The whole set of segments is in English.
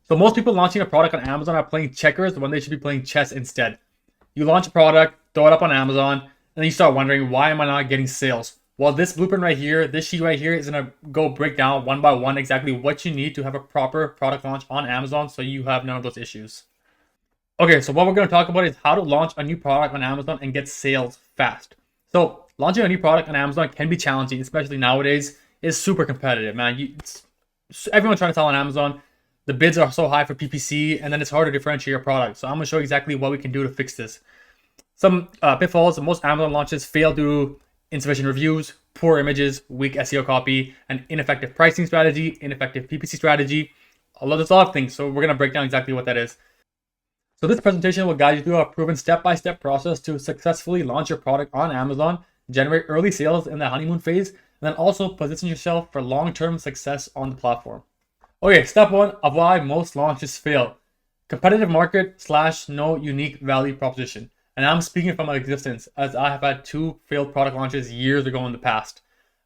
So most people launching a product on Amazon are playing checkers when they should be playing chess instead. You launch a product, throw it up on Amazon, and then you start wondering, why am I not getting sales? Well, this blueprint right here, this sheet right here is going to go break down one by one exactly what you need to have a proper product launch on Amazon so you have none of those issues. Okay, so what we're going to talk about is how to launch a new product on Amazon and get sales fast. So launching a new product on Amazon can be challenging, especially nowadays. It's super competitive, man. Everyone's trying to sell on Amazon. The bids are so high for PPC, and then it's hard to differentiate your product. So I'm going to show you exactly what we can do to fix this. Some pitfalls: most Amazon launches fail due to insufficient reviews, poor images, weak SEO copy, and ineffective pricing strategy, ineffective PPC strategy. There's a lot of things, so we're going to break down exactly what that is. So this presentation will guide you through a proven step-by-step process to successfully launch your product on Amazon, generate early sales in the honeymoon phase, and then also position yourself for long-term success on the platform. Okay, step one of why most launches fail. Competitive market / no unique value proposition. And I'm speaking from my existence, as I have had 2 failed product launches years ago in the past.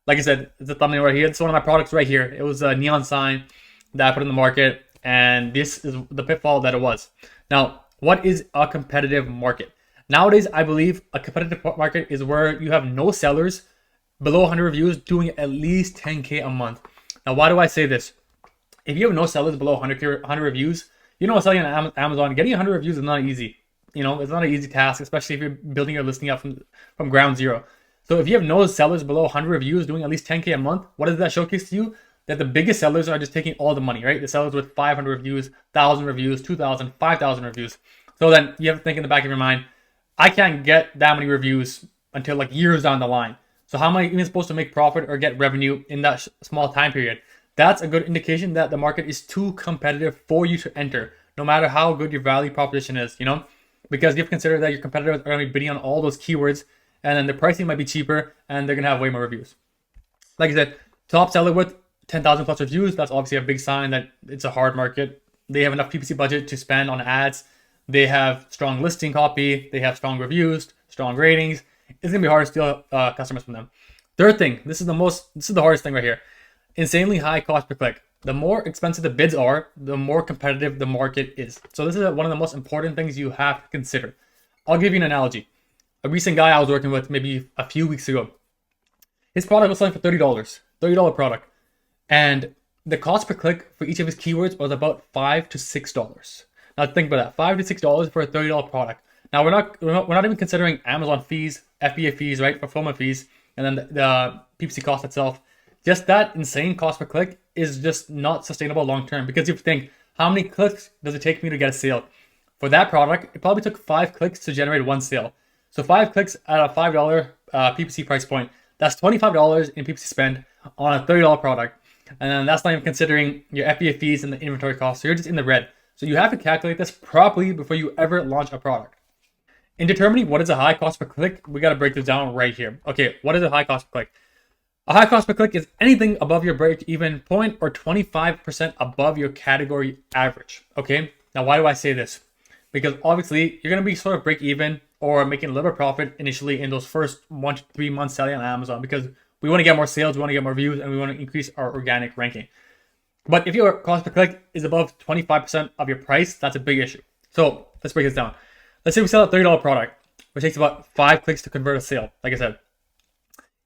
Like I said, it's a thumbnail right here. It's one of my products right here. It was a neon sign that I put in the market, and this is the pitfall that it was. Now, what is a competitive market? Nowadays, I believe a competitive market is where you have no sellers below 100 reviews doing at least 10K a month. Now, why do I say this? If you have no sellers below 100 reviews, selling on Amazon, getting 100 reviews is not easy. It's not an easy task, especially if you're building your listing up from ground zero. So if you have no sellers below 100 reviews doing at least 10K a month, what does that showcase to you? That the biggest sellers are just taking all the money, right? The sellers with 500 reviews, 1,000 reviews, 2,000, 5,000 reviews. So then you have to think in the back of your mind, I can't get that many reviews until like years down the line. So how am I even supposed to make profit or get revenue in that small time period? That's a good indication that the market is too competitive for you to enter, no matter how good your value proposition is, because you have to consider that your competitors are going to be bidding on all those keywords, and then the pricing might be cheaper, and they're going to have way more reviews. Like I said, top seller with 10,000 plus reviews, that's obviously a big sign that it's a hard market. They have enough PPC budget to spend on ads. They have strong listing copy. They have strong reviews, strong ratings. It's going to be hard to steal customers from them. Third thing, this is the hardest thing right here. Insanely high cost per click. The more expensive the bids are, the more competitive the market is. So this is one of the most important things you have to consider. I'll give you an analogy. A recent guy I was working with maybe a few weeks ago, his product was selling for $30, $30 product. And the cost per click for each of his keywords was about $5 to $6. Now think about that, $5 to $6 for a $30 product. Now we're not even considering Amazon fees, FBA fees, right, fulfillment fees, and then the PPC cost itself. Just that insane cost per click is just not sustainable long term, because you think, how many clicks does it take me to get a sale? For that product, it probably took 5 clicks to generate 1 sale. So 5 clicks at a $5 PPC price point, that's $25 in PPC spend on a $30 product. And then that's not even considering your FBA fees and the inventory costs. So you're just in the red. So you have to calculate this properly before you ever launch a product. In determining what is a high cost per click, we got to break this down right here. Okay, what is a high cost per click? A high cost per click is anything above your break-even point or 25% above your category average. Okay, now why do I say this? Because obviously you're going to be sort of break-even or making a little bit of profit initially in those first 1 to 3 months selling on Amazon, because we want to get more sales, we want to get more views, and we want to increase our organic ranking. But if your cost per click is above 25% of your price, that's a big issue. So let's break this down. Let's say we sell a $30 product, which takes about 5 clicks to convert a sale, like I said.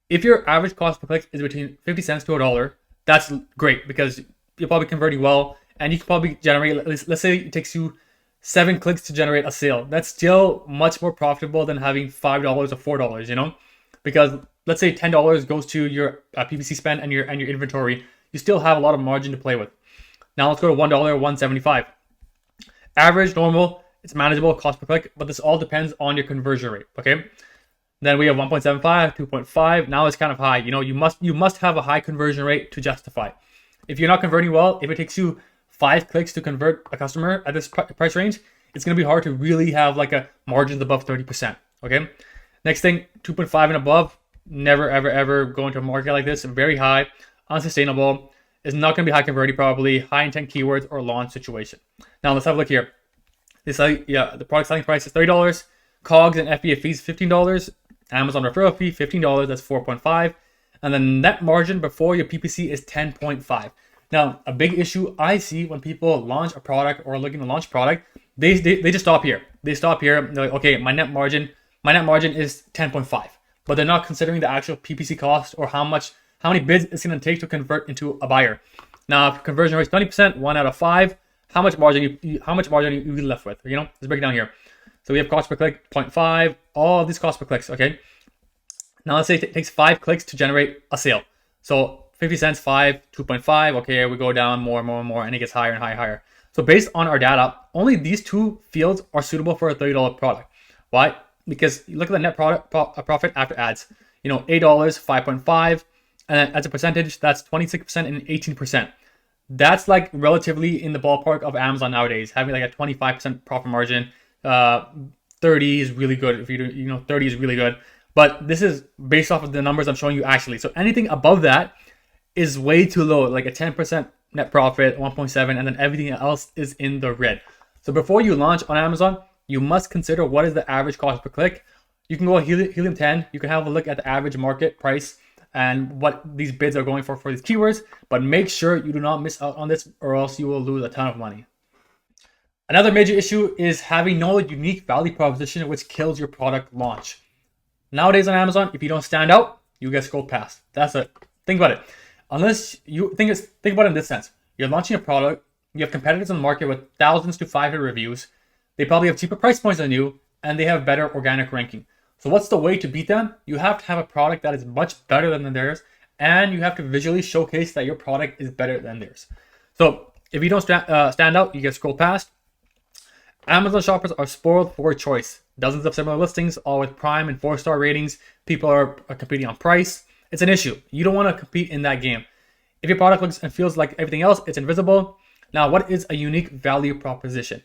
If your average cost per click is between 50 cents to $1, that's great, because you're probably converting well, and you can probably generate, at least, let's say it takes you 7 clicks to generate a sale. That's still much more profitable than having $5 or $4, because let's say $10 goes to your PPC spend and your inventory, you still have a lot of margin to play with. Now let's go to $1, $1.75. Average, normal, it's manageable cost per click, but this all depends on your conversion rate, okay? Then we have 1.75, 2.5. Now it's kind of high. You must have a high conversion rate to justify. If you're not converting well, if it takes you 5 clicks to convert a customer at this price range, it's going to be hard to really have like a margins above 30%. Okay. Next thing, 2.5 and above. Never, ever, ever go into a market like this. Very high, unsustainable. It's not going to be high converting, probably high intent keywords or launch situation. Now let's have a look here. The product selling price is $30. COGS and FBA fees $15. Amazon referral fee $15. That's 4.5. And the net margin before your PPC is 10.5. Now, a big issue I see when people launch a product or looking to launch a product, they just stop here. They stop here. They're like, okay, my net margin is 10.5, but they're not considering the actual PPC cost or how many bids it's going to take to convert into a buyer. Now, if conversion rate is 20%, 1 out of 5, how much margin are you left with? Let's break it down here. So we have cost per click, 0.5, all of these cost per clicks, okay? Now let's say it takes 5 clicks to generate a sale. So 50 cents, 5, 2.5, okay, we go down more and more and more, and it gets higher and higher. So based on our data, only these 2 fields are suitable for a $30 product. Why? Because you look at the net profit after ads, $8, 5.5, and then as a percentage, that's 26% and 18%. That's like relatively in the ballpark of Amazon nowadays, having like a 25% profit margin. 30 is really good. If you do, 30 is really good. But this is based off of the numbers I'm showing you actually. So anything above that is way too low, like a 10% net profit, 1.7, and then everything else is in the red. So before you launch on Amazon, you must consider what is the average cost per click. You can go Helium 10. You can have a look at the average market price and what these bids are going for these keywords, but make sure you do not miss out on this or else you will lose a ton of money. Another major issue is having no unique value proposition, which kills your product launch. Nowadays on Amazon, if you don't stand out, you get scrolled past. That's it. Think about it. Unless you think about it in this sense. You're launching a product, you have competitors in the market with thousands to 500 reviews. They probably have cheaper price points than you, and they have better organic ranking. So what's the way to beat them? You have to have a product that is much better than theirs, and you have to visually showcase that your product is better than theirs. So if you don't stand out, you get scrolled past. Amazon shoppers are spoiled for choice. Dozens of similar listings, all with prime and 4-star ratings. People are competing on price. It's an issue. You don't want to compete in that game. If your product looks and feels like everything else, it's invisible. Now, what is a unique value proposition?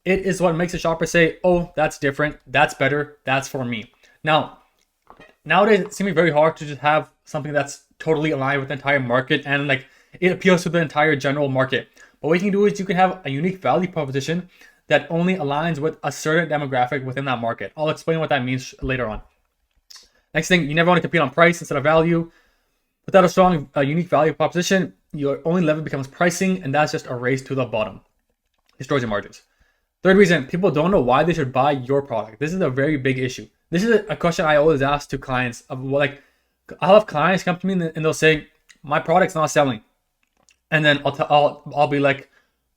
It is what makes a shopper say, oh, that's different, that's better, that's for me. Now, nowadays, it's going to be very hard to just have something that's totally aligned with the entire market and like it appeals to the entire general market. But what you can do is you can have a unique value proposition that only aligns with a certain demographic within that market. I'll explain what that means later on. Next thing, you never want to compete on price instead of value. Without a strong, unique value proposition, your only lever becomes pricing, and that's just a race to the bottom. Destroys your margins. Third reason, people don't know why they should buy your product. This is a very big issue. This is a question I always ask to clients. I'll have clients come to me and they'll say, my product's not selling. And then I'll be like,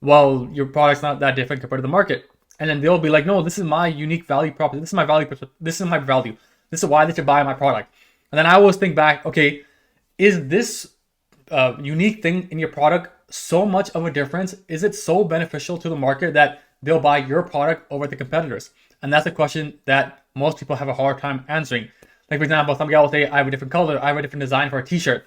well, your product's not that different compared to the market. And then they'll be like, no, this is my unique value proposition. This is my value. This is my value. This is why they should buy my product. And then I always think back, okay, is this unique thing in your product so much of a difference? Is it so beneficial to the market that they'll buy your product over the competitors? And that's a question that most people have a hard time answering. Like, for example, some guy will say, I have a different color, I have a different design for a t-shirt.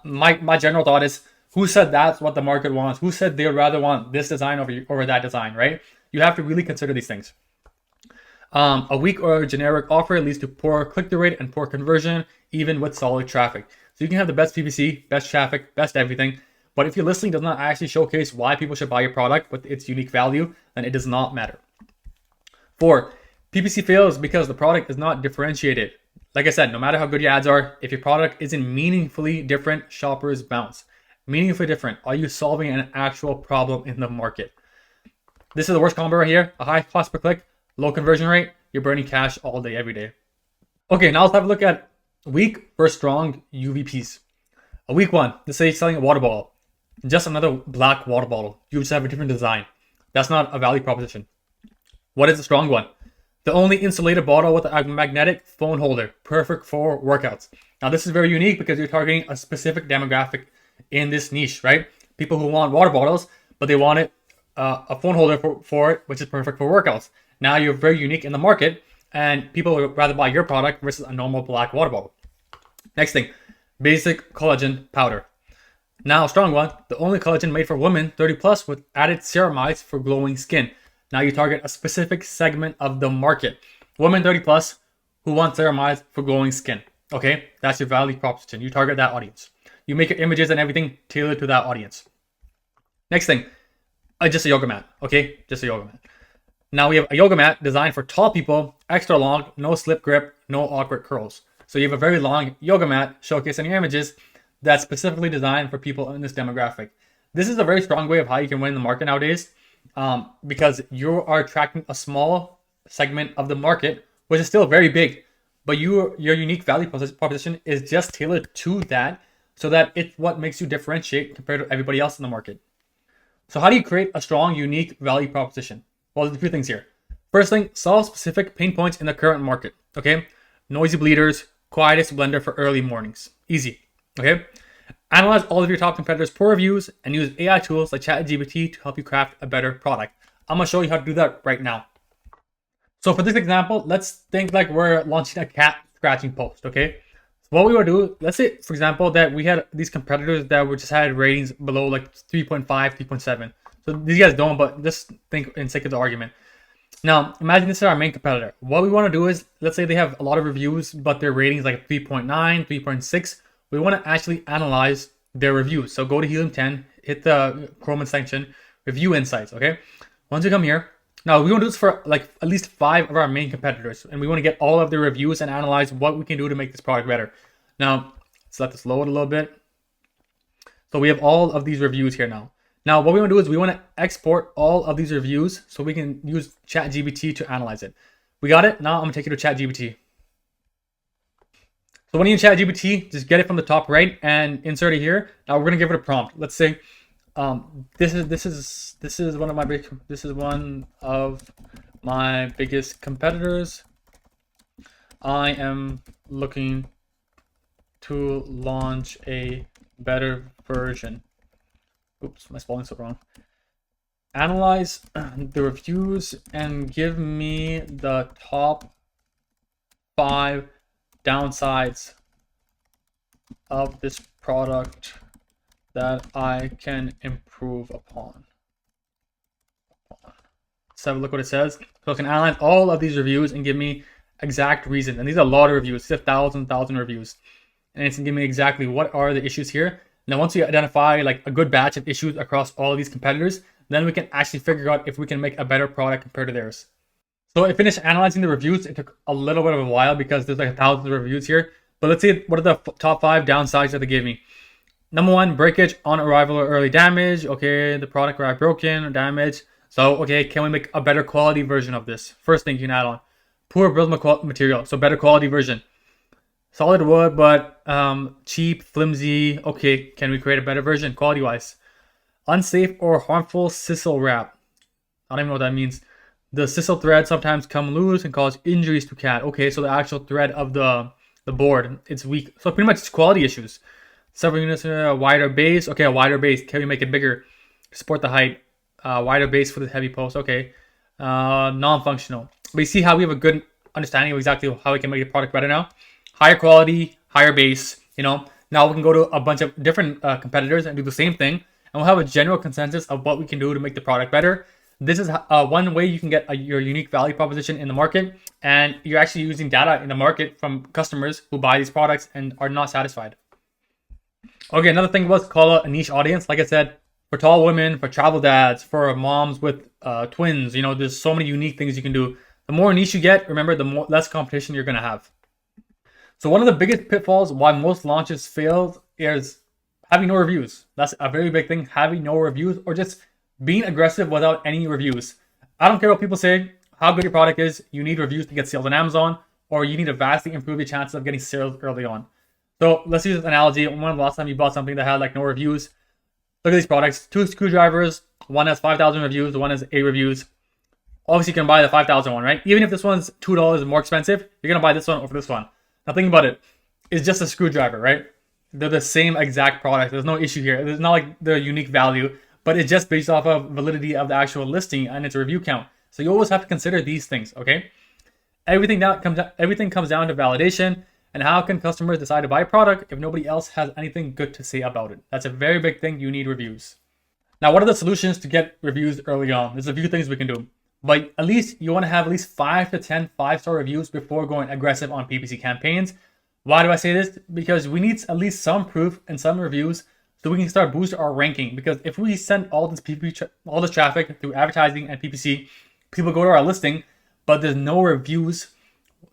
My general thought is, who said that's what the market wants? Who said they would rather want this design over that design, right? You have to really consider these things. A weak or generic offer leads to poor click-through rate and poor conversion, even with solid traffic. So you can have the best PPC, best traffic, best everything, but if your listing does not actually showcase why people should buy your product with its unique value, then it does not matter. 4, PPC fails because the product is not differentiated. Like I said, no matter how good your ads are, if your product isn't meaningfully different, shoppers bounce. Meaningfully different. Are you solving an actual problem in the market? This is the worst combo right here. A high cost per click, low conversion rate. You're burning cash all day, every day. Okay, now let's have a look at weak versus strong UVPs. A weak one, let's say you're selling a water bottle. Just another black water bottle. You just have a different design. That's not a value proposition. What is a strong one? The only insulated bottle with a magnetic phone holder. Perfect for workouts. Now this is very unique because you're targeting a specific demographic in this niche, right? People who want water bottles, but they want it a phone holder for it, which is perfect for workouts. Now you're very unique in the market, and people would rather buy your product versus a normal black water bottle. Next thing, basic collagen powder. Now a strong one, the only collagen made for women 30 plus with added ceramides for glowing skin. Now you target a specific segment of the market. Women 30 plus who want ceramides for glowing skin. Okay, that's your value proposition. You target that audience. You make your images and everything tailored to that audience. Next thing, just a yoga mat. Okay, just a yoga mat. Now we have a yoga mat designed for tall people, extra long, no slip grip, no awkward curls. So you have a very long yoga mat showcasing your images that's specifically designed for people in this demographic. This is a very strong way of how you can win in the market nowadays, because you are attracting a small segment of the market, which is still very big, but your unique value proposition is just tailored to that, so that it's what makes you differentiate compared to everybody else in the market. So how do you create a strong, unique value proposition? Well, there's a few things here. First thing, solve specific pain points in the current market. Okay, noisy bleeders, quietest blender for early mornings. Easy. Okay. Analyze all of your top competitors' poor reviews and use AI tools like ChatGPT to help you craft a better product. I'm gonna show you how to do that right now. So for this example, let's think like we're launching a cat scratching post. Okay. So what we would do, let's say, for example, that we had these competitors that were just had ratings below like 3.5, 3.7. So these guys don't, but just think in sake of the argument. Now, imagine this is our main competitor. What we want to do is, let's say they have a lot of reviews, but their rating is like 3.9, 3.6. We want to actually analyze their reviews. So go to Helium 10, hit the Chrome extension, review insights, okay? Once you come here, now we want to do this for like at least 5 of our main competitors, and we want to get all of their reviews and analyze what we can do to make this product better. Now, let's let this load a little bit. So we have all of these reviews here now. Now, what we want to do is we want to export all of these reviews so we can use ChatGPT to analyze it. We got it. Now I'm going to take you to ChatGPT. So when you use ChatGPT, just get it from the top right and insert it here. Now we're going to give it a prompt. Let's say this is one of my biggest competitors. I am looking to launch a better version. Oops, my spelling's so wrong. Analyze the reviews and give me the top 5 downsides of this product that I can improve upon. Let's have a look what it says. So I can analyze all of these reviews and give me exact reasons. And these are a lot of reviews, 1,000 reviews. And it's gonna give me exactly what are the issues here. Now, once we identify like a good batch of issues across all of these competitors, then we can actually figure out if we can make a better product compared to theirs. So I finished analyzing the reviews. It took a little bit of a while because there's like 1,000 reviews here. But let's see what are the top 5 downsides that they gave me. Number 1, breakage on arrival or early damage. Okay, the product arrived broken or damaged. So, okay, can we make a better quality version of this? First thing you can add on. Poor build material, so better quality version. Solid wood, but cheap, flimsy. Okay, can we create a better version quality-wise? Unsafe or harmful sisal wrap. I don't even know what that means. The sisal thread sometimes come loose and cause injuries to cat. Okay, so the actual thread of the board, it's weak. So pretty much it's quality issues. Several units, a wider base. Okay, a wider base. Can we make it bigger? Support the height. Wider base for the heavy post. Okay. Non-functional. But you see how we have a good understanding of exactly how we can make the product better now. Higher quality, higher base, you know. Now we can go to a bunch of different competitors and do the same thing. And we'll have a general consensus of what we can do to make the product better. This is one way you can get your unique value proposition in the market. And you're actually using data in the market from customers who buy these products and are not satisfied. Okay, another thing was call out a niche audience. Like I said, for tall women, for travel dads, for moms with twins, you know, there's so many unique things you can do. The more niche you get, remember, the less competition you're going to have. So one of the biggest pitfalls why most launches fail is having no reviews. That's a very big thing, having no reviews or just being aggressive without any reviews. I don't care what people say, how good your product is, you need reviews to get sales on Amazon, or you need to vastly improve your chances of getting sales early on. So let's use this analogy. When the last time you bought something that had like no reviews? Look at these products, 2 screwdrivers, one has 5,000 reviews, one has 8 reviews. Obviously you can buy the 5,000 one, right? Even if this one's $2 more expensive, you're gonna buy this one over this one. Now think about it. It's just a screwdriver, right? They're the same exact product. There's no issue here. There's not like their unique value, but it's just based off of validity of the actual listing and its review count. So you always have to consider these things, okay? Everything comes down to validation and how can customers decide to buy a product if nobody else has anything good to say about it. That's a very big thing. You need reviews. Now, what are the solutions to get reviews early on? There's a few things we can do. But at least you want to have at least 5 to 10 5-star reviews before going aggressive on PPC campaigns. Why do I say this? Because we need at least some proof and some reviews so we can start boosting our ranking. Because if we send all this traffic through advertising and PPC, people go to our listing, but there's no reviews,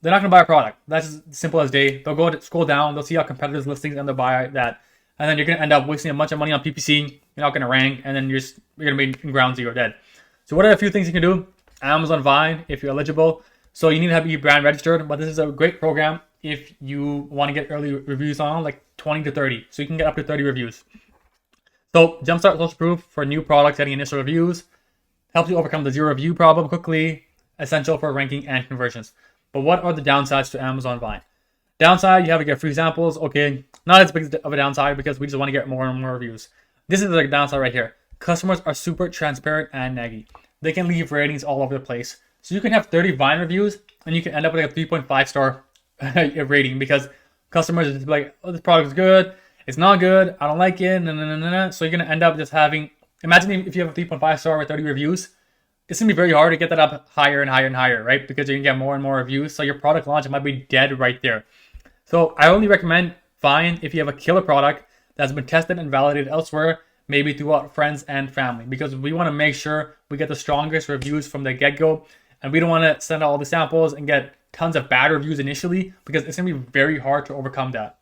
they're not going to buy a product. That's as simple as day. They'll go to scroll down, they'll see our competitors' listings, and they'll buy that. and then you're gonna end up wasting a bunch of money on PPC. You're not gonna rank, and then you're gonna be in ground zero dead. So what are a few things you can do? Amazon Vine, if you're eligible. So you need to have your brand registered, but this is a great program if you want to get early reviews on, like 20 to 30. So you can get up to 30 reviews. So Jumpstart Social Proof for new products getting initial reviews. Helps you overcome the zero review problem quickly. Essential for ranking and conversions. But what are the downsides to Amazon Vine? Downside, you have to get free samples. Okay, not as big of a downside because we just want to get more and more reviews. This is the downside right here. Customers are super transparent and naggy. They can leave ratings all over the place. So you can have 30 Vine reviews and you can end up with like a 3.5 star rating because customers are just like, oh, this product is good. It's not good. I don't like it. So you're going to end up just having, imagine if you have a 3.5 star with 30 reviews, it's going to be very hard to get that up higher and higher and higher, right? Because you're going to get more and more reviews. So your product launch might be dead right there. So I only recommend Vine if you have a killer product that's been tested and validated elsewhere, maybe throughout friends and family, because we want to make sure we get the strongest reviews from the get-go. And we don't want to send out all the samples and get tons of bad reviews initially because it's going to be very hard to overcome that.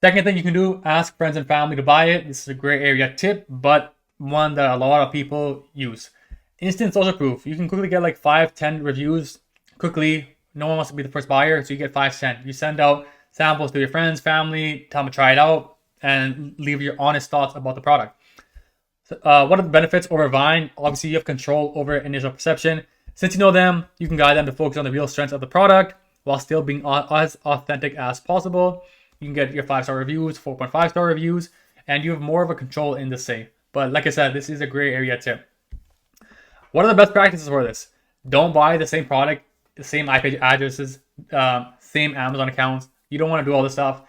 Second thing you can do, ask friends and family to buy it. This is a gray area tip, but one that a lot of people use. Instant social proof. You can quickly get like 5-10 reviews quickly. No one wants to be the first buyer, so you get 5 cents. You send out samples to your friends, family, tell them to try it out, and leave your honest thoughts about the product. So, what are the benefits over Vine? Obviously, you have control over initial perception. Since you know them, you can guide them to focus on the real strengths of the product while still being as authentic as possible. You can get your 5-star reviews, 4.5 star reviews, and you have more of a control in the say. But like I said, this is a gray area tip. What are the best practices for this? Don't buy the same product, the same IP addresses, same Amazon accounts. You don't want to do all this stuff.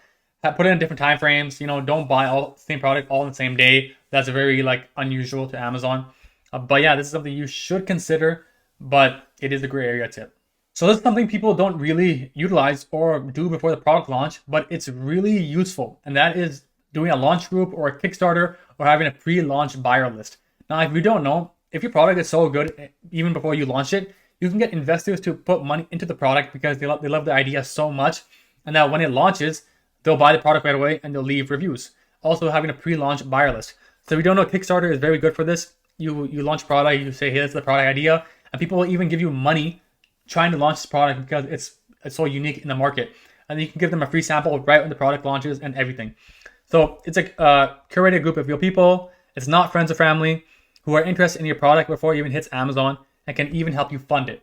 Put it in different time frames. Don't buy all the same product all in the same day. That's very unusual to Amazon. But yeah, this is something you should consider, but it is a gray area tip. So this is something people don't really utilize or do before the product launch, but it's really useful. And that is doing a launch group or a Kickstarter or having a pre-launch buyer list. Now, if you don't know, if your product is so good, even before you launch it, you can get investors to put money into the product because they love the idea so much. And that when it launches, they'll buy the product right away and they'll leave reviews. Also having a pre-launch buyer list. So if you don't know, Kickstarter is very good for this. You launch product, you say, hey, this is the product idea. And people will even give you money trying to launch this product because it's so unique in the market. And you can give them a free sample right when the product launches and everything. So it's a curated group of real people. It's not friends or family who are interested in your product before it even hits Amazon and can even help you fund it.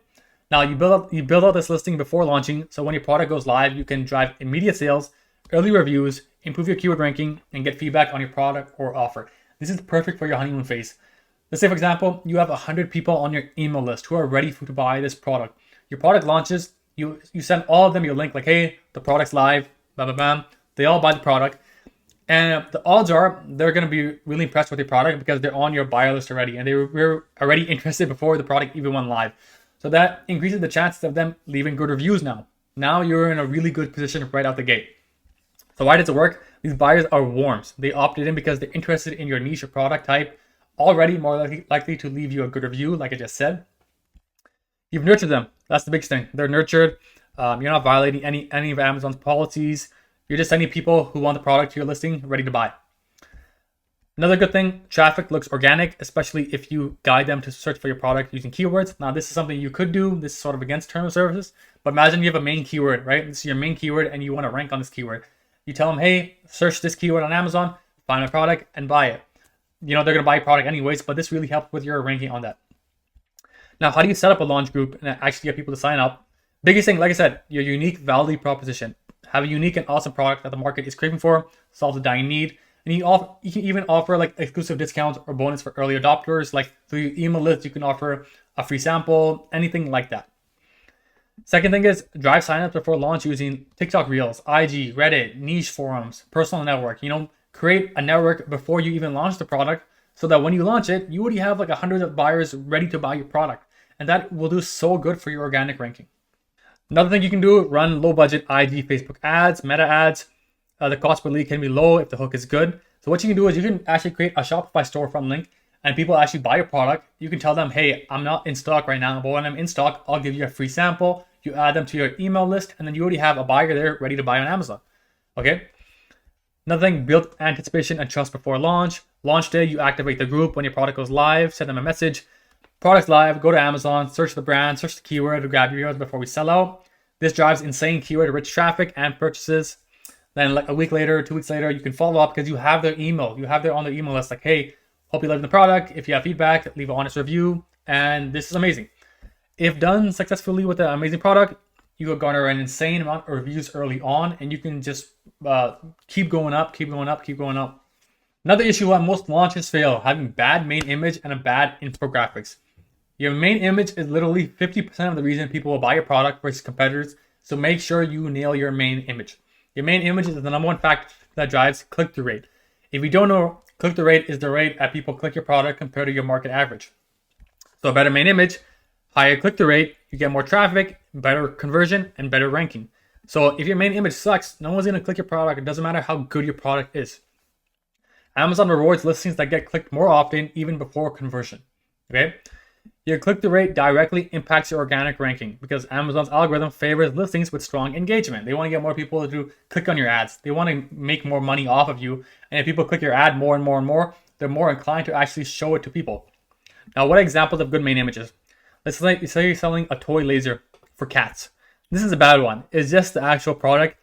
Now you build out this listing before launching, so when your product goes live, you can drive immediate sales, early reviews, improve your keyword ranking, and get feedback on your product or offer. This is perfect for your honeymoon phase. Let's say, for example, you have 100 people on your email list who are ready to buy this product. Your product launches, you send all of them your link like, hey, the product's live, blah, blah, blah. They all buy the product. And the odds are they're going to be really impressed with your product because they're on your buyer list already and they were already interested before the product even went live. So that increases the chances of them leaving good reviews now. Now you're in a really good position right out the gate. So why does it work? These buyers are warms. They opted in because they're interested in your niche or product type, already more likely to leave you a good review, like I just said. You've nurtured them. That's the biggest thing. They're nurtured. You're not violating any of Amazon's policies. You're just sending people who want the product to your listing ready to buy. Another good thing, traffic looks organic, especially if you guide them to search for your product using keywords. Now, this is something you could do. This is sort of against terms of services. But imagine you have a main keyword, right? This is your main keyword and you want to rank on this keyword. You tell them, hey, search this keyword on Amazon, find my product, and buy it. They're going to buy your product anyways, but this really helps with your ranking on that. Now, how do you set up a launch group and actually get people to sign up? Biggest thing, like I said, your unique value proposition. Have a unique and awesome product that the market is craving for, solves a dying need. And you can even offer exclusive discounts or bonus for early adopters. Like through your email list, you can offer a free sample, anything like that. Second thing is drive signups before launch using TikTok Reels, IG, Reddit, niche forums, personal network. Create a network before you even launch the product so that when you launch it, you already have 100 of buyers ready to buy your product. And that will do so good for your organic ranking. Another thing you can do, run low budget IG, Facebook ads, meta ads. The cost per lead can be low if the hook is good. So what you can do is you can actually create a Shopify storefront link and people actually buy your product. You can tell them, hey, I'm not in stock right now, but when I'm in stock, I'll give you a free sample. You add them to your email list and then you already have a buyer there ready to buy on Amazon. Okay. Nothing, build anticipation and trust before launch. Launch day, you activate the group when your product goes live, send them a message. Product's live, go to Amazon, search the brand, search the keyword to grab your keywords before we sell out. This drives insane keyword-rich traffic and purchases. Then like a week later, 2 weeks later, you can follow up because you have their email. You have their on their email list like, hey, hope you love the product. If you have feedback, leave an honest review. And this is amazing. If done successfully with an amazing product, you will garner an insane amount of reviews early on, and you can just keep going up, keep going up, keep going up. Another issue why most launches fail, having bad main image and a bad infographics. Your main image is literally 50% of the reason people will buy your product versus competitors, so make sure you nail your main image. Your main image is the number one factor that drives click-through rate. If you don't know, click-through rate is the rate that people click your product compared to your market average. So a better main image, higher click-through rate, you get more traffic, better conversion, and better ranking. So if your main image sucks, no one's going to click your product. It doesn't matter how good your product is. Amazon rewards listings that get clicked more often, even before conversion. Okay? Your click-through rate directly impacts your organic ranking because Amazon's algorithm favors listings with strong engagement. They want to get more people to click on your ads. They want to make more money off of you. And if people click your ad more and more and more, they're more inclined to actually show it to people. Now, what are examples of good main images? Let's say you're selling a toy laser for cats. This is a bad one. It's just the actual product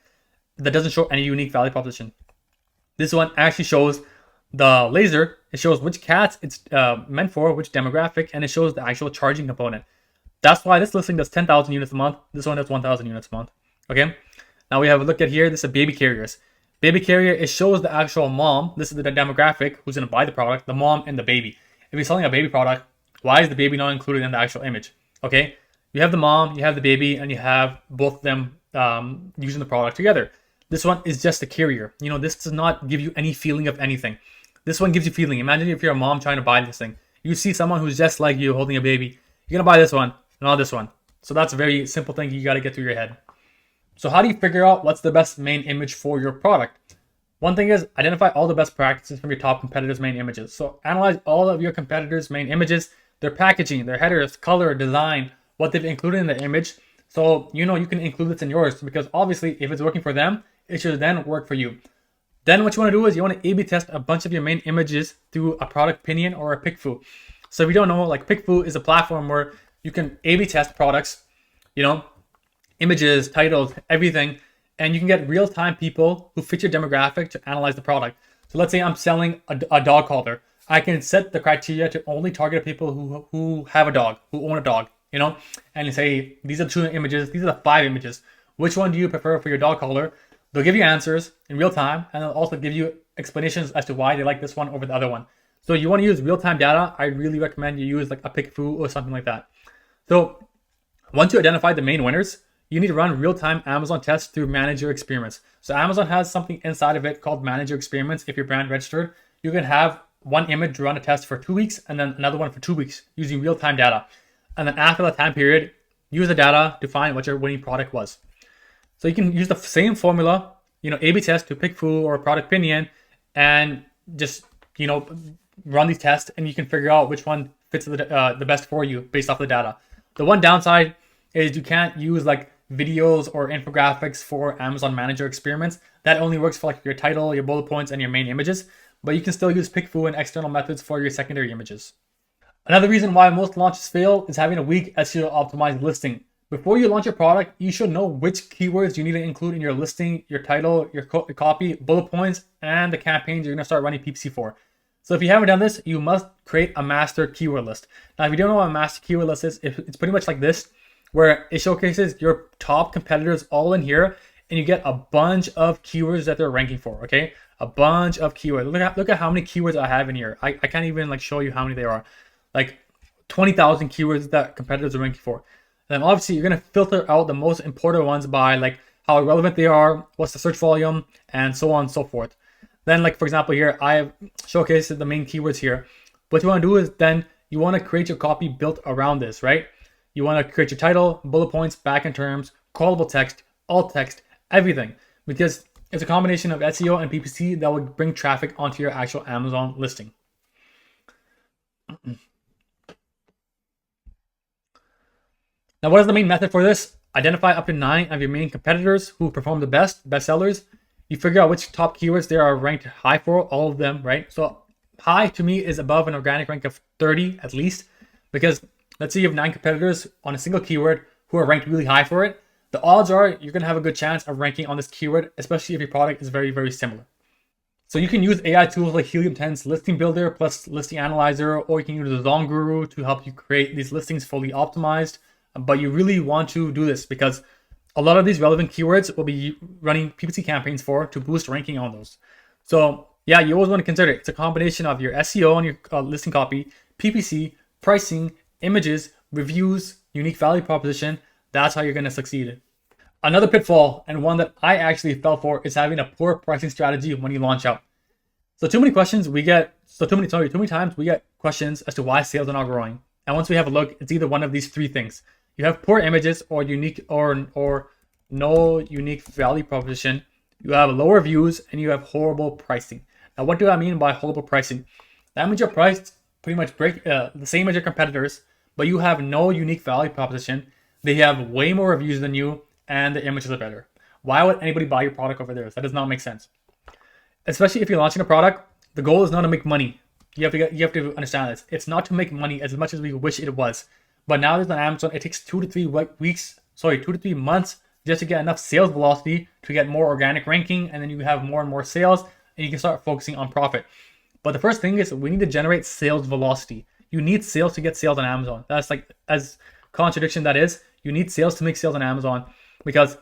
that doesn't show any unique value proposition. This one actually shows the laser. It shows which cats it's meant for, which demographic, and it shows the actual charging component. That's why this listing does 10,000 units a month. This one does 1,000 units a month. Okay. Now we have a look at here. This is baby carriers. Baby carrier, it shows the actual mom. This is the demographic who's going to buy the product, the mom and the baby. If you're selling a baby product, why is the baby not included in the actual image? Okay. You have the mom, you have the baby, and you have both of them using the product together. This one is just a carrier. You know, this does not give you any feeling of anything. This one gives you feeling. Imagine if you're a mom trying to buy this thing. You see someone who's just like you holding a baby. You're going to buy this one, not this one. So that's a very simple thing you got to get through your head. So how do you figure out what's the best main image for your product? One thing is identify all the best practices from your top competitors' main images. So analyze all of your competitors' main images, their packaging, their headers, color, design, what they've included in the image. So you know you can include this in yours because obviously if it's working for them, it should then work for you. Then what you want to do is you want to A/B test a bunch of your main images through a product opinion or a PickFu. So if you don't know, like PickFu is a platform where you can A/B test products, you know, images, titles, everything, and you can get real-time people who fit your demographic to analyze the product. So let's say I'm selling a dog collar. I can set the criteria to only target people who have a dog, who own a dog, you know, and say, these are the 2 images, these are the 5 images. Which one do you prefer for your dog collar? They'll give you answers in real time, and they'll also give you explanations as to why they like this one over the other one. So you want to use real-time data, I really recommend you use like a PickFu or something like that. So once you identify the main winners, you need to run real-time Amazon tests through Manager Experiments. So Amazon has something inside of it called Manager Experiments. If you're brand registered, you can have one image run a test for 2 weeks and then another one for 2 weeks using real-time data. And then after that time period, use the data to find what your winning product was. So you can use the same formula, you know, A/B test to PickFu or product opinion, and just, you know, run these tests, and you can figure out which one fits the best for you based off the data. The one downside is you can't use like videos or infographics for Amazon Manager Experiments. That only works for like your title, your bullet points, and your main images. But you can still use PickFu and external methods for your secondary images. Another reason why most launches fail is having a weak SEO optimized listing. Before you launch your product, you should know which keywords you need to include in your listing, your title, your copy, bullet points, and the campaigns you're going to start running PPC for. So if you haven't done this, you must create a master keyword list. Now, if you don't know what a master keyword list is, it's pretty much like this, where it showcases your top competitors all in here, and you get a bunch of keywords that they're ranking for, okay? A bunch of keywords. Look at how many keywords I have in here. I can't even like show you how many there are. Like 20,000 keywords that competitors are ranking for. Then obviously you're going to filter out the most important ones by like how relevant they are, what's the search volume, and so on and so forth. Then like for example here, I have showcased the main keywords here. What you want to do is then you want to create your copy built around this, right? You want to create your title, bullet points, back-end terms, crawlable text, alt text, everything. Because it's a combination of SEO and PPC that will bring traffic onto your actual Amazon listing. Now, what is the main method for this? Identify up to 9 of your main competitors who perform the best sellers. You figure out which top keywords they are ranked high for, all of them, right? So high to me is above an organic rank of 30 at least, because let's say you have 9 competitors on a single keyword who are ranked really high for it. The odds are you're going to have a good chance of ranking on this keyword, especially if your product is very, very similar. So you can use AI tools like Helium 10's Listing Builder plus Listing Analyzer, or you can use the Zong Guru to help you create these listings fully optimized. But you really want to do this because a lot of these relevant keywords will be running PPC campaigns to boost ranking on those. So yeah, you always want to consider it. It's a combination of your SEO on your listing copy, PPC, pricing, images, reviews, unique value proposition. That's how you're going to succeed. Another pitfall, and one that I actually fell for, is having a poor pricing strategy when you launch out. So too many times we get questions as to why sales are not growing. And once we have a look, it's either one of these 3 things. You have poor images or no unique value proposition. You have low reviews and you have horrible pricing. Now, what do I mean by horrible pricing? That means your price pretty much the same as your competitors, but you have no unique value proposition. They have way more reviews than you, and the images are better. Why would anybody buy your product over theirs? That does not make sense. Especially if you're launching a product, the goal is not to make money. You have to understand this. It's not to make money as much as we wish it was. But nowadays on Amazon, it takes 2 to 3 months just to get enough sales velocity to get more organic ranking, and then you have more and more sales, and you can start focusing on profit. But the first thing is we need to generate sales velocity. You need sales to get sales on Amazon. That's like, as contradiction that is, you need sales to make sales on Amazon, because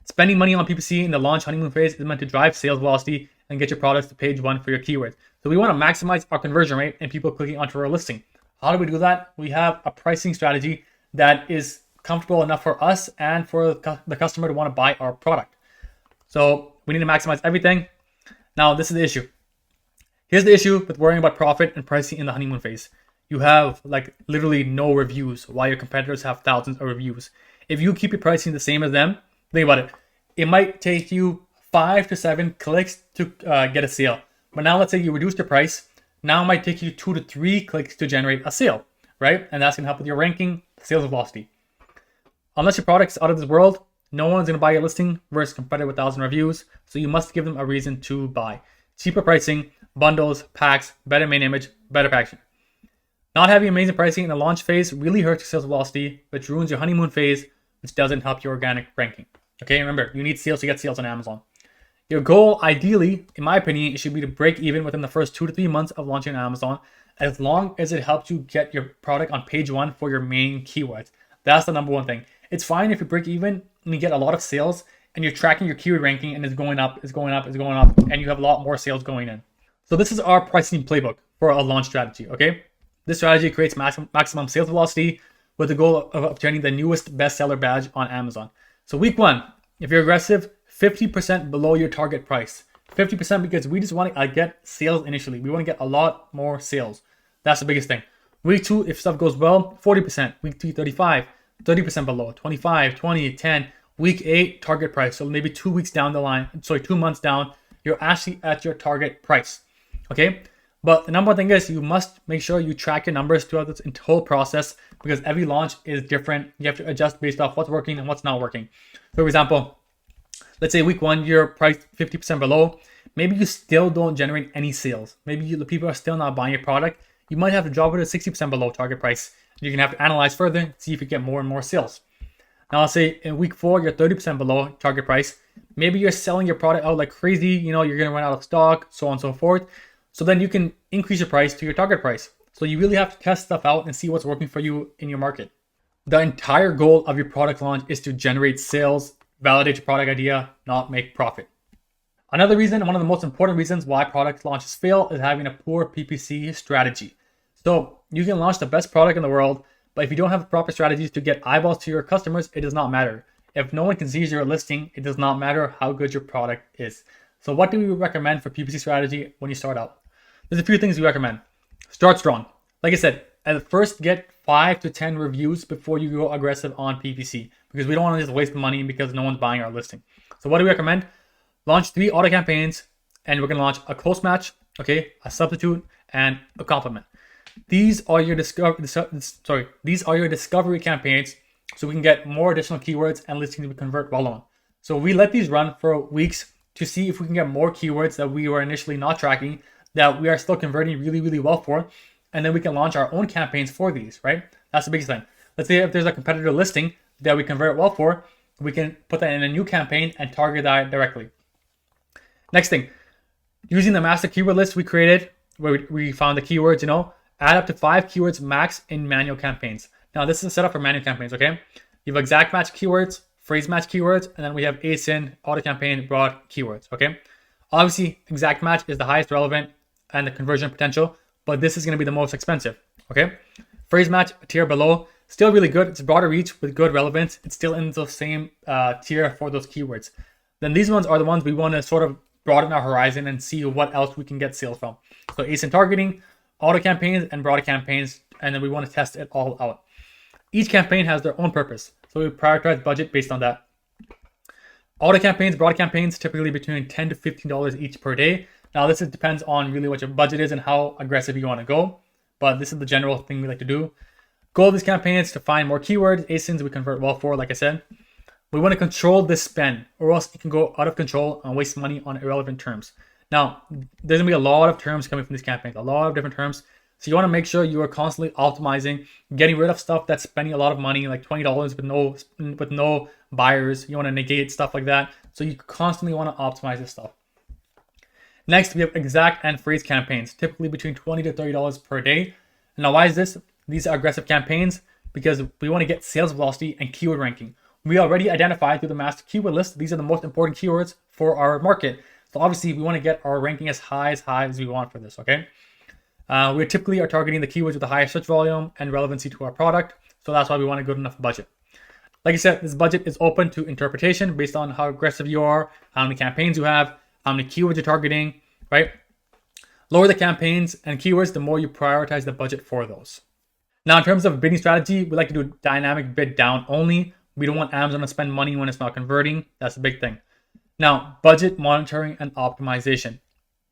spending money on PPC in the launch honeymoon phase is meant to drive sales velocity and get your products to page 1 for your keywords. So we want to maximize our conversion rate and people clicking onto our listing. How do we do that? We have a pricing strategy that is comfortable enough for us and for the customer to want to buy our product. So we need to maximize everything. Now, this is the issue. Here's the issue with worrying about profit and pricing in the honeymoon phase. You have like literally no reviews while your competitors have thousands of reviews. If you keep your pricing the same as them, think about it. It might take you 5 to 7 clicks to get a sale. But now let's say you reduced your price. Now it might take you 2 to 3 clicks to generate a sale, right? And that's going to help with your ranking, sales velocity. Unless your product's out of this world, no one's going to buy your listing versus competitor with 1,000 reviews. So you must give them a reason to buy. Cheaper pricing, bundles, packs, better main image, better packaging. Not having amazing pricing in the launch phase really hurts your sales velocity, which ruins your honeymoon phase, which doesn't help your organic ranking. Okay, remember, you need sales to get sales on Amazon. Your goal, ideally, in my opinion, it should be to break even within the first 2 to 3 months of launching on Amazon, as long as it helps you get your product on page 1 for your main keywords. That's the number one thing. It's fine if you break even and you get a lot of sales and you're tracking your keyword ranking and it's going up, and you have a lot more sales going in. So this is our pricing playbook for a launch strategy, okay? This strategy creates maximum sales velocity with the goal of obtaining the newest bestseller badge on Amazon. So week 1, if you're aggressive, 50% below your target price. 50% because we just want to get sales initially. We want to get a lot more sales. That's the biggest thing. Week 2, if stuff goes well, 40%. Week 3, 35, 30% below, 25, 20, 10. Week 8, target price. So maybe 2 weeks down the line, 2 months down, you're actually at your target price. Okay? But the number one thing is you must make sure you track your numbers throughout this whole process, because every launch is different. You have to adjust based off what's working and what's not working. For example, let's say week 1, you're priced 50% below. Maybe you still don't generate any sales. Maybe the people are still not buying your product. You might have to drop it to 60% below target price. You're going to have to analyze further, see if you get more and more sales. Now, let's say in week 4, you're 30% below target price. Maybe you're selling your product out like crazy. You're going to run out of stock, so on and so forth. So then you can increase your price to your target price. So you really have to test stuff out and see what's working for you in your market. The entire goal of your product launch is to generate sales, validate your product idea, not make profit. Another reason, and one of the most important reasons why product launches fail, is having a poor PPC strategy. So you can launch the best product in the world, but if you don't have proper strategies to get eyeballs to your customers, it does not matter. If no one can see your listing, it does not matter how good your product is. So what do we recommend for PPC strategy when you start out? There's a few things we recommend. Start strong. Like I said, at first get 5 to 10 reviews before you go aggressive on PPC, because we don't want to just waste money because no one's buying our listing. So what do we recommend? Launch 3 auto campaigns, and we're going to launch a close match, okay, a substitute, and a complement. These are your discovery campaigns, so we can get more additional keywords and listings we convert well on. So we let these run for weeks to see if we can get more keywords that we were initially not tracking that we are still converting really, really well for. And then we can launch our own campaigns for these, right? That's the biggest thing. Let's say if there's a competitor listing that we convert well for, we can put that in a new campaign and target that directly. Next thing, using the master keyword list we created, where we found the keywords, add up to 5 keywords max in manual campaigns. Now this is set up for manual campaigns, okay? You have exact match keywords, phrase match keywords, and then we have ASIN, auto campaign, broad keywords, okay? Obviously, exact match is the highest relevant and the conversion potential, but this is going to be the most expensive, okay? Phrase match, a tier below, still really good. It's broader reach with good relevance. It's still in the same tier for those keywords. Then these ones are the ones we want to sort of broaden our horizon and see what else we can get sales from. So ASIN targeting, auto campaigns, and broader campaigns, and then we want to test it all out. Each campaign has their own purpose, so we prioritize budget based on that. Auto campaigns, broad campaigns, typically between $10 to $15 each per day. Now this depends on really what your budget is and how aggressive you want to go, but this is the general thing we like to do. Goal of these campaigns to find more keywords, ASINs we convert well for, like I said. We want to control this spend, or else it can go out of control and waste money on irrelevant terms. Now, there's going to be a lot of terms coming from these campaigns, a lot of different terms. So you want to make sure you are constantly optimizing, getting rid of stuff that's spending a lot of money, like $20 with no buyers. You want to negate stuff like that. So you constantly want to optimize this stuff. Next, we have exact and phrase campaigns, typically between $20 to $30 per day. Now, why is this? These are aggressive campaigns because we want to get sales velocity and keyword ranking. We already identified through the master keyword list, these are the most important keywords for our market. So obviously we want to get our ranking as high as we want for this, okay? We typically are targeting the keywords with the highest search volume and relevancy to our product. So that's why we want a good enough budget. Like I said, this budget is open to interpretation based on how aggressive you are, how many campaigns you have, how many keywords you're targeting, right? Lower the campaigns and keywords, the more you prioritize the budget for those. Now, in terms of bidding strategy, we like to do dynamic bid down only. We don't want Amazon to spend money when it's not converting. That's the big thing. Now, budget monitoring and optimization.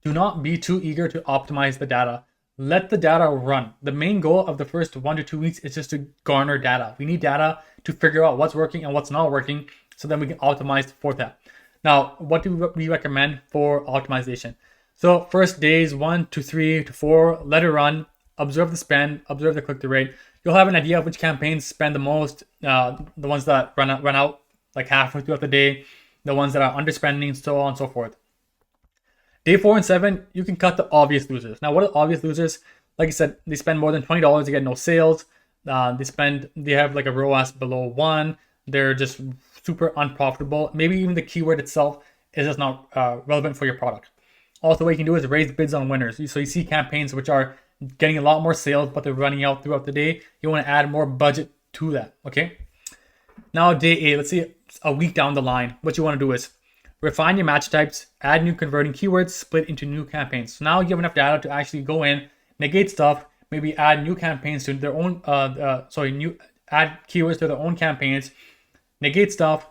Do not be too eager to optimize the data. Let the data run. The main goal of the first 1 to 2 weeks is just to garner data. We need data to figure out what's working and what's not working, so then we can optimize for that. Now, what do we recommend for optimization? So first days 1 to 3 to 4, let it run. Observe the spend, observe the click-through rate. You'll have an idea of which campaigns spend the most, the ones that run out like halfway throughout the day, the ones that are underspending, so on and so forth. Day 4 and 7, you can cut the obvious losers. Now, what are obvious losers? Like I said, they spend more than $20, they get no sales. They have like a ROAS below 1. They're just super unprofitable. Maybe even the keyword itself is just not relevant for your product. Also, what you can do is raise bids on winners. So you see campaigns which are getting a lot more sales, but they're running out throughout the day. You want to add more budget to that, okay? Now, day 8, let's see a week down the line. What you want to do is refine your match types, add new converting keywords, split into new campaigns. So now you have enough data to actually go in, negate stuff, maybe add new campaigns to their own, add keywords to their own campaigns, negate stuff,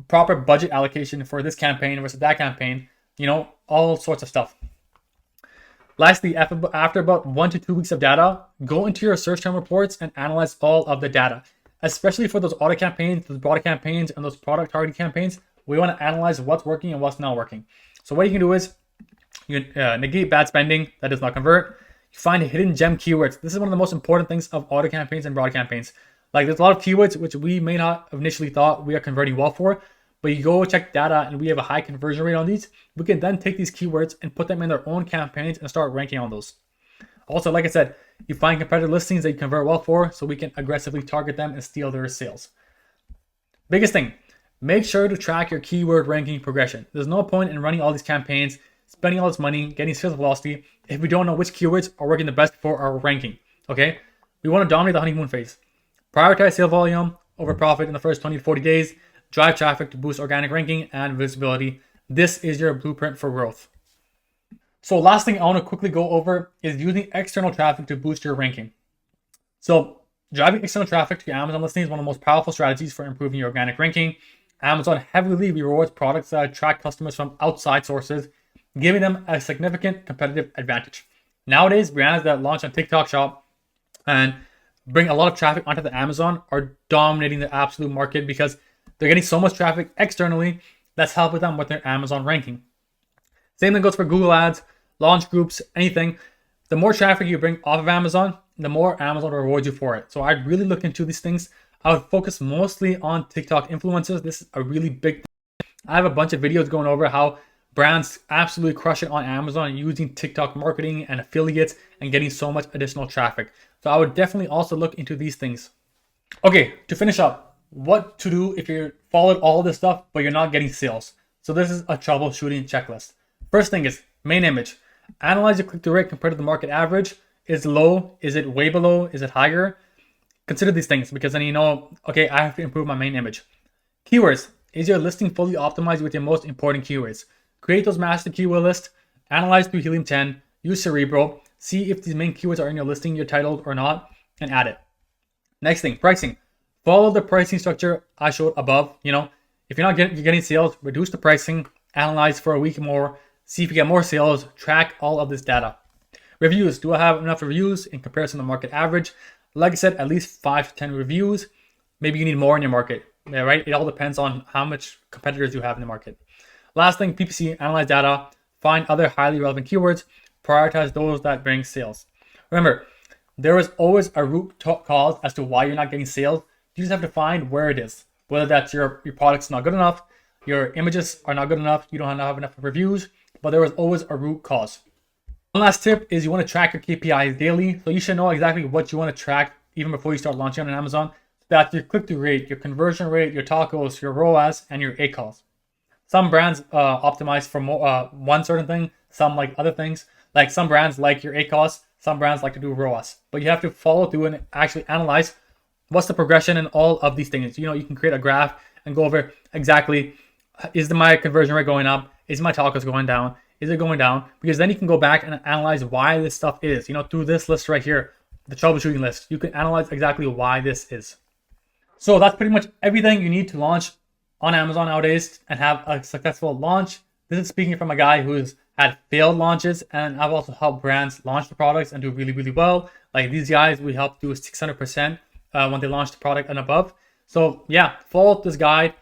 proper budget allocation for this campaign versus that campaign, all sorts of stuff. Lastly, after about 1 to 2 weeks of data, go into your search term reports and analyze all of the data, especially for those auto campaigns, those broader campaigns, and those product targeting campaigns. We want to analyze what's working and what's not working. So what you can do is you negate bad spending that does not convert. You find hidden gem keywords. This is one of the most important things of auto campaigns and broad campaigns. Like there's a lot of keywords which we may not initially thought we are converting well for, but you go check data and we have a high conversion rate on these. We can then take these keywords and put them in their own campaigns and start ranking on those. Also, like I said, you find competitive listings that you convert well for, so we can aggressively target them and steal their sales. Biggest thing, make sure to track your keyword ranking progression. There's no point in running all these campaigns, spending all this money, getting sales velocity, if we don't know which keywords are working the best for our ranking, okay? We want to dominate the honeymoon phase. Prioritize sale volume over profit in the first 20 to 40 days. Drive traffic to boost organic ranking and visibility. This is your blueprint for growth. So last thing I want to quickly go over is using external traffic to boost your ranking. So driving external traffic to your Amazon listing is one of the most powerful strategies for improving your organic ranking. Amazon heavily rewards products that attract customers from outside sources, giving them a significant competitive advantage. Nowadays, brands that launch on TikTok Shop and bring a lot of traffic onto the Amazon are dominating the absolute market because they're getting so much traffic externally. That's helping them with their Amazon ranking. Same thing goes for Google Ads, launch groups, anything. The more traffic you bring off of Amazon, the more Amazon rewards you for it. So I'd really look into these things. I would focus mostly on TikTok influencers. This is a really big thing. I have a bunch of videos going over how brands absolutely crush it on Amazon using TikTok marketing and affiliates and getting so much additional traffic. So I would definitely also look into these things. Okay, to finish up, what to do if you followed all this stuff but you're not getting sales. So this is a troubleshooting checklist. First thing is main image. Analyze your click-through rate compared to the market average. Is it low? Is it way below? Is it higher? Consider these things because then you know, okay, I have to improve my main image. Keywords. Is your listing fully optimized with your most important keywords? Create those master keyword lists. Analyze through Helium 10. Use Cerebro. See if these main keywords are in your listing, your title or not, and add it. Next thing, pricing. Follow the pricing structure I showed above. You know, if you're getting sales, reduce the pricing. Analyze for a week more. See if you get more sales. Track all of this data. Reviews. Do I have enough reviews in comparison to market average? Like I said, at least 5 to 10 reviews. Maybe you need more in your market, right? It all depends on how much competitors you have in the market. Last thing, PPC, analyze data, find other highly relevant keywords, prioritize those that bring sales. Remember, there is always a root cause as to why you're not getting sales. You just have to find where it is. Whether that's your product's not good enough, your images are not good enough, you don't have enough reviews, but there is always a root cause. One last tip is you want to track your KPIs daily. So you should know exactly what you want to track even before you start launching on Amazon. That's your click-through rate, your conversion rate, your tacos, your ROAS, and your ACALs. Some brands optimize for one certain thing, some like other things. Like some brands like your ACALs, some brands like to do ROAS. But you have to follow through and actually analyze what's the progression in all of these things. You know, you can create a graph and go over exactly, is my conversion rate going up? Is my tacos going down? Is it going down? Because then you can go back and analyze why this stuff is. You know, through this list right here, the troubleshooting list, you can analyze exactly why this is. So that's pretty much everything you need to launch on Amazon nowadays and have a successful launch. This is speaking from a guy who's had failed launches, and I've also helped brands launch the products and do really, really well. Like these guys, we helped do 600% when they launched the product and above. So yeah, follow this guide.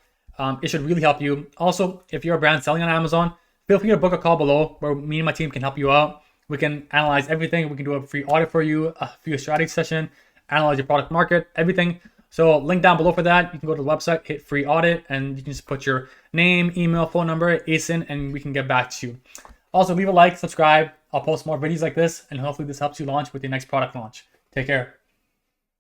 It should really help you. Also, if you're a brand selling on Amazon, feel free to book a call below where me and my team can help you out. We can analyze everything. We can do a free audit for you, a free strategy session, analyze your product market, everything. So link down below for that. You can go to the website, hit free audit, and you can just put your name, email, phone number, ASIN, and we can get back to you. Also, leave a like, subscribe. I'll post more videos like this, and hopefully this helps you launch with your next product launch. Take care.